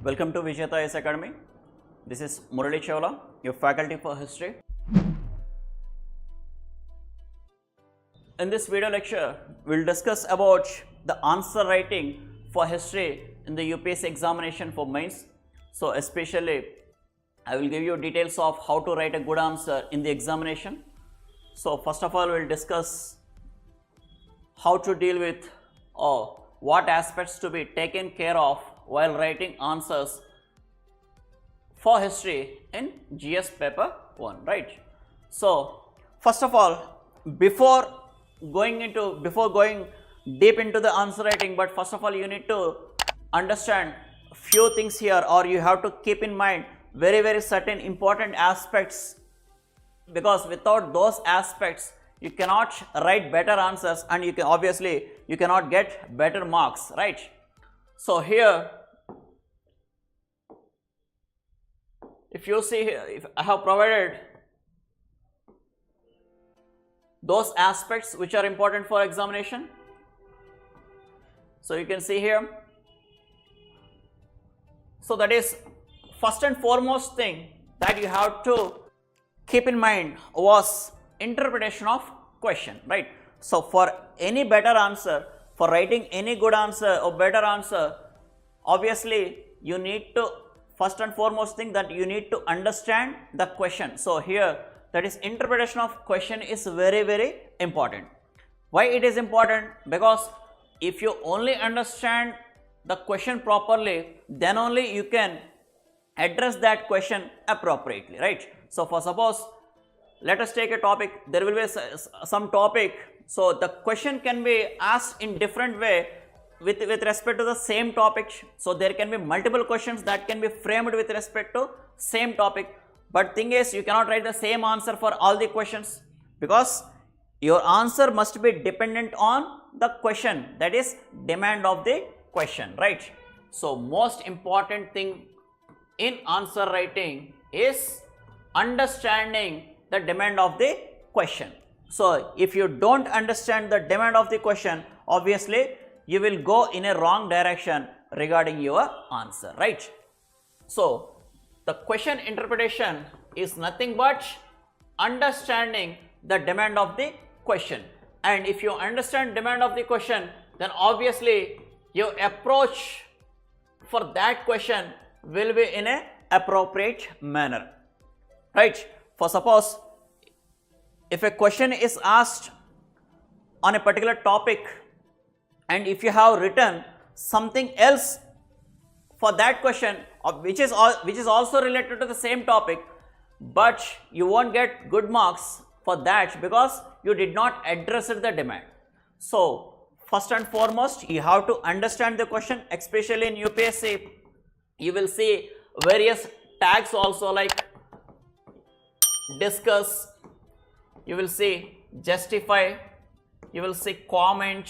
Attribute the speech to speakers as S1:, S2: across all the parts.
S1: Welcome to Vijayawada Academy. This is Murali Chawla, your faculty for history. In this video lecture, we will discuss about the answer writing for history in the UPSC examination for mains. So especially, I will give you details of how to write a good answer in the examination. So first of all, we will discuss how to deal with what aspects to be taken care of while writing answers for history in GS paper 1, right? So first of all, before going deep into the answer writing, but first of all you need to understand few things here, or you have to keep in mind very certain important aspects, because without those aspects you cannot write better answers and you cannot get better marks, right? So here, if you see here, if I have provided those aspects which are important for examination. So you can see here. So that is first and foremost thing that you have to keep in mind was interpretation of question, right? So for any better answer, for writing any good answer or better answer, obviously you need to, first and foremost thing, that you need to understand the question. So here, that is interpretation of question is very important. Why it is important? Because if you only understand the question properly, then only you can address that question appropriately, right? So for suppose, let us take a topic, there will be some topic, so the question can be asked in different way with respect to the same topic. So there can be multiple questions that can be framed with respect to same topic, but thing is you cannot write the same answer for all the questions, because your answer must be dependent on the question, that is demand of the question, right? So most important thing in answer writing is understanding the demand of the question. So if you don't understand the demand of the question, obviously you will go in a wrong direction regarding your answer, right? So the question interpretation is nothing but understanding the demand of the question, and if you understand demand of the question, then obviously your approach for that question will be in a appropriate manner, right? For suppose, if a question is asked on a particular topic, and if you have written something else for that question, which is also related to the same topic, but you won't get good marks for that because you did not address the demand. So first and foremost, you have to understand the question. Especially in UPSC, you will see various tags also, like discuss, you will see justify, you will see comment,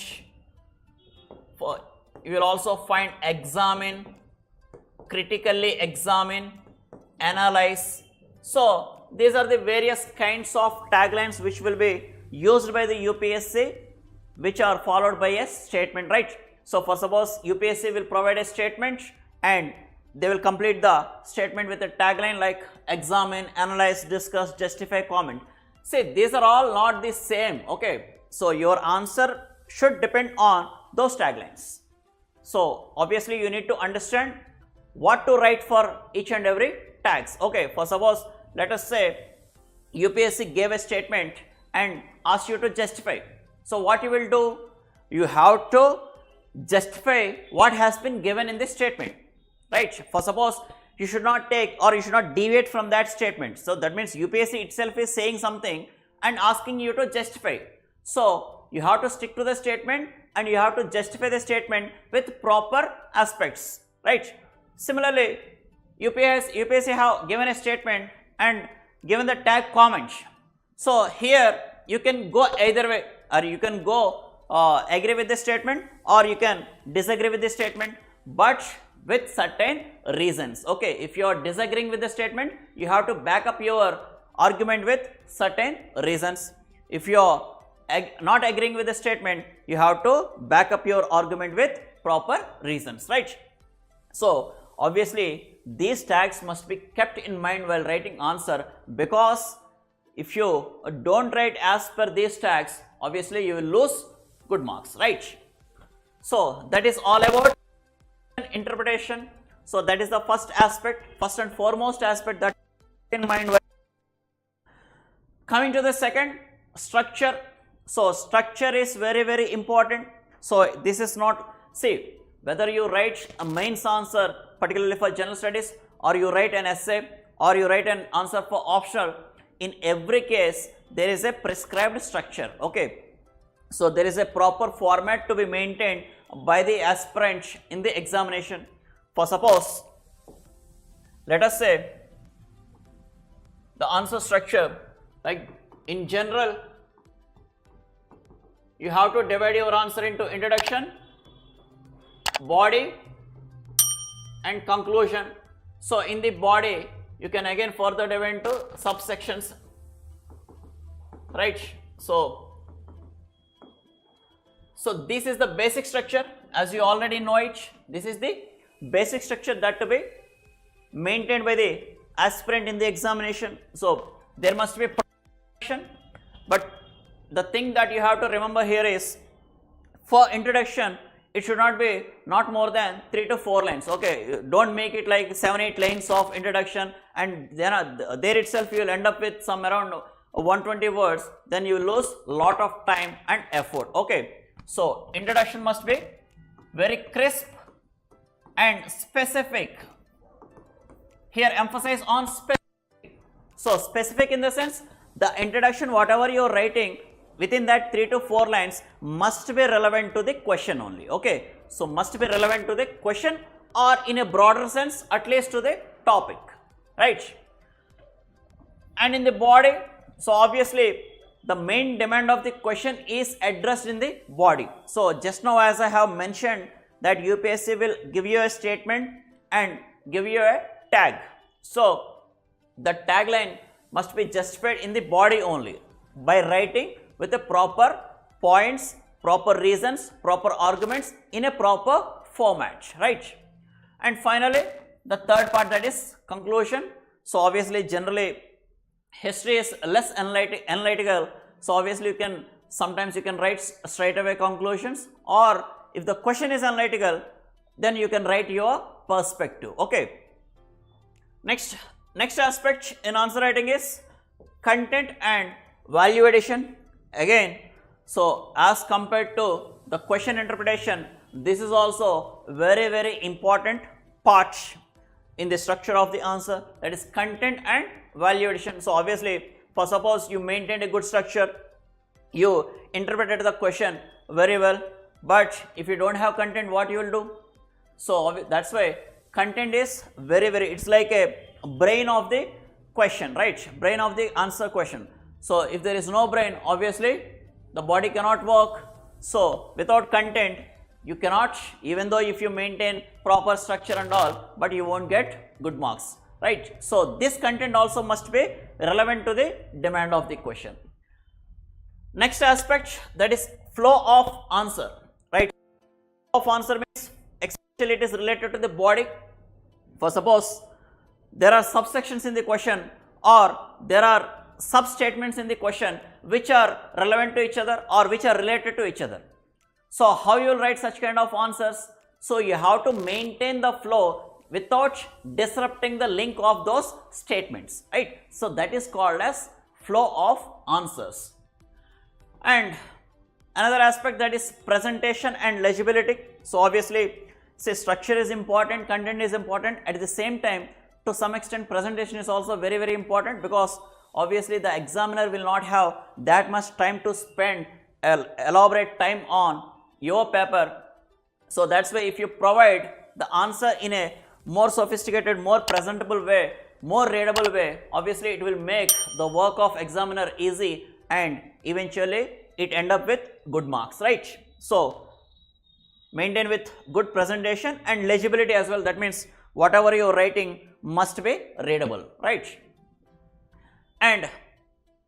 S1: you will also find examine, critically examine, analyze. So these are the various kinds of taglines which will be used by the UPSC, which are followed by a statement, right? So for suppose UPSC will provide a statement and they will complete the statement with a tagline like examine, analyze, discuss, justify, comment. See, these are all not the same, okay? So your answer should depend on those taglines. So obviously you need to understand what to write for each and every tags. Okay, for suppose, let us say UPSC gave a statement and asked you to justify. So what you will do? You have to justify what has been given in this statement, right? For suppose, you should not take or you should not deviate from that statement. So that means UPSC itself is saying something and asking you to justify. So you have to stick to the statement and you have to justify the statement with proper aspects, right? Similarly, UPSC have given a statement and given the tag comment. So here you can go either way, or you can go agree with the statement or you can disagree with the statement, but with certain reasons. Okay, if you are disagreeing with the statement, you have to back up your argument with certain reasons. If you are not agreeing with the statement, you have to back up your argument with proper reasons, right? So obviously these tags must be kept in mind while writing answer, because if you don't write as per these tags, obviously you will lose good marks, right? So that is all about interpretation. So that is the first aspect, first and foremost aspect that in mind. Coming to the second, structure. So structure is very important. So this is not, see, whether you write a mains answer particularly for general studies, or you write an essay, or you write an answer for optional, in every case there is a prescribed structure, okay? So there is a proper format to be maintained by the aspirant in the examination. For suppose, let us say the answer structure, like in general, you have to divide your answer into introduction, body and conclusion. So in the body, you can again further divide into subsections, right? So this is the basic structure, as you already know it. This is the basic structure that to be maintained by the aspirant in the examination. So there must be introduction, but the thing that you have to remember here is, for introduction, it should not be not more than 3 to 4 lines, okay? Don't make it like 7-8 lines of introduction, and then there itself you will end up with some around 120 words, then you lose lot of time and effort, okay? So introduction must be very crisp and specific. Here emphasize on specific. So specific in the sense, the introduction whatever you are writing within that 3 to 4 lines must be relevant to the question only, okay? So must be relevant to the question, or in a broader sense at least to the topic, right? And in the body, so obviously the main demand of the question is addressed in the body. So just now as I have mentioned that UPSC will give you a statement and give you a tag. So the tagline must be justified in the body only by writing with the proper points, proper reasons, proper arguments in a proper format, right? And finally, the third part, that is conclusion. So obviously generally history is less analytical, so obviously you can sometimes you can write straight away conclusions, or if the question is analytical, then you can write your perspective, okay? Next aspect in answer writing is content and value addition. Again, so as compared to the question interpretation, this is also very important part in the structure of the answer, that is content and value addition. So obviously, for suppose you maintained a good structure, you interpreted the question very well, but if you don't have content, what you will do? So that's why content is very, it's like a brain of the question, right? Brain of the answer question. So if there is no brain, obviously the body cannot work. So without content, you cannot, even though if you maintain proper structure and all, but you won't get good marks, right? So this content also must be relevant to the demand of the question. Next aspect, that is flow of answer, right? Flow of answer means especially it is related to the body. For suppose there are subsections in the question, or there are sub-statements in the question which are relevant to each other or which are related to each other. So how you will write such kind of answers? So you have to maintain the flow without disrupting the link of those statements, right? So that is called as flow of answers. And another aspect, that is presentation and legibility. So obviously, say structure is important, content is important, at the same time to some extent presentation is also very important, because obviously the examiner will not have that much time to spend elaborate time on your paper. So that's why if you provide the answer in a more sophisticated, more presentable way, more readable way, obviously it will make the work of examiner easy, and eventually it end up with good marks, right? So maintain with good presentation and legibility as well. That means whatever you are writing must be readable, right? And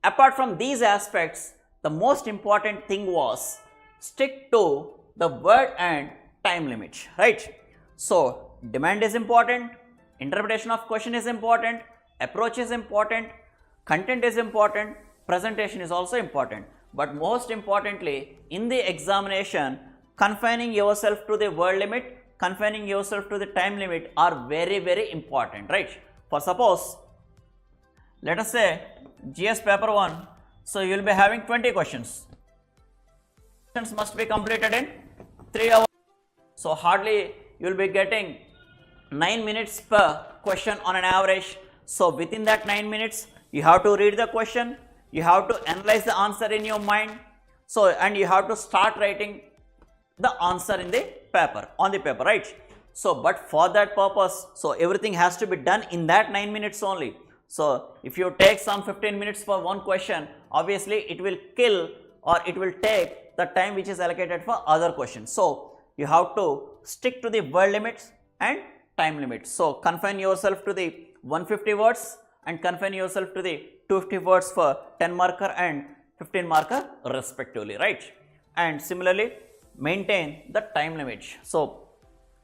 S1: apart from these aspects, the most important thing was stick to the word and time limit, right? So demand is important, interpretation of question is important, approach is important, content is important, presentation is also important. But most importantly, in the examination, confining yourself to the word limit, confining yourself to the time limit are very, very important, right? For suppose, let us say GS paper 1, so you will be having 20 questions. Questions must be completed in 3 hours. So hardly you will be getting 9 minutes per question on an average. So within that 9 minutes, you have to read the question, you have to analyze the answer in your mind. So, and you have to start writing the answer in the paper, on the paper, right? So, but for that purpose, so everything has to be done in that 9 minutes only. So, if you take some 15 minutes for one question, obviously it will kill or it will take the time which is allocated for other questions. So, you have to stick to the word limits and time limits. So, confine yourself to the 150 words and confine yourself to the 250 words for 10 marker and 15 marker respectively, right? And similarly, maintain the time limit. So,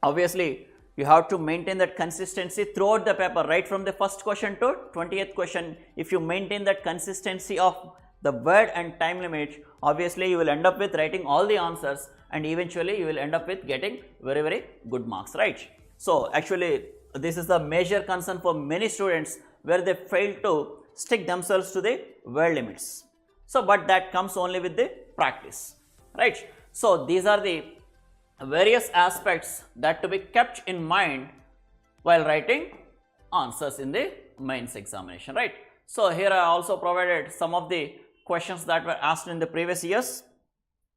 S1: obviously, you have to maintain that consistency throughout the paper, right from the first question to 20th question. If you maintain that consistency of the word and time limit, obviously you will end up with writing all the answers and eventually you will end up with getting very, very good marks, right? So, actually, this is the major concern for many students where they fail to stick themselves to the word limits. So, but that comes only with the practice, right? So, these are the various aspects that to be kept in mind while writing answers in the mains examination, right? So, here I also provided some of the questions that were asked in the previous years,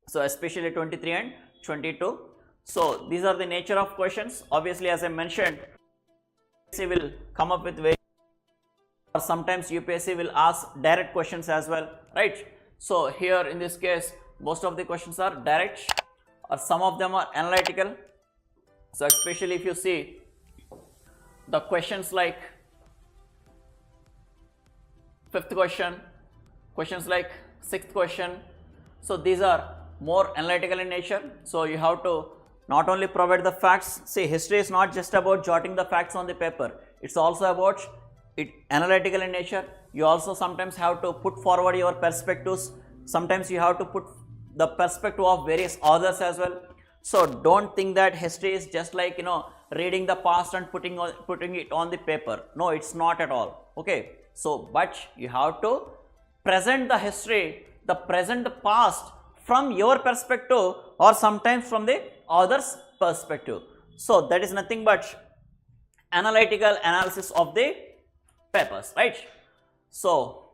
S1: so especially 23 and 22. So, these are the nature of questions. Obviously, as I mentioned, UPSC will come up with very, or sometimes UPSC will ask direct questions as well, right? So, here in this case, most of the questions are direct or some of them are analytical. So, especially if you see the questions like 5th question, questions like 6th question. So, these are more analytical in nature. So, you have to not only provide the facts. See, history is not just about jotting the facts on the paper. It's also about it analytical in nature. You also sometimes have to put forward your perspectives. Sometimes you have to put the perspective of various authors as well. So, don't think that history is just like, reading the past and putting it on the paper. No, it's not at all. Okay. So, but you have to present the history, the present, the past from your perspective or sometimes from the author's perspective. So, that is nothing but analytical analysis of the papers, right? So,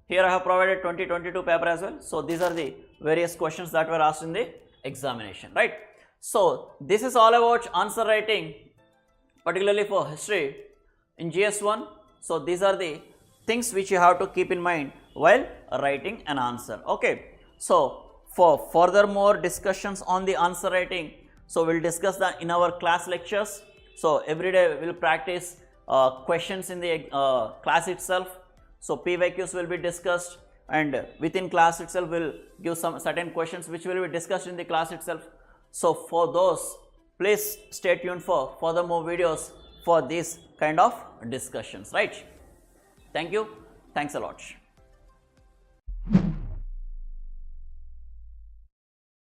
S1: here I have provided 2022 paper as well. So, these are the various questions that were asked in the examination, right? So, this is all about answer writing, particularly for history in GS1. So, these are the things which you have to keep in mind while writing an answer, okay? So, for furthermore discussions on the answer writing, so we will discuss that in our class lectures. So, every day we will practice questions in the class itself. So, PYQs will be discussed and within class itself we will give some certain questions which will be discussed in the class itself. So, for those, please stay tuned for further more videos for these kind of discussions, right? Thank you. Thanks a lot.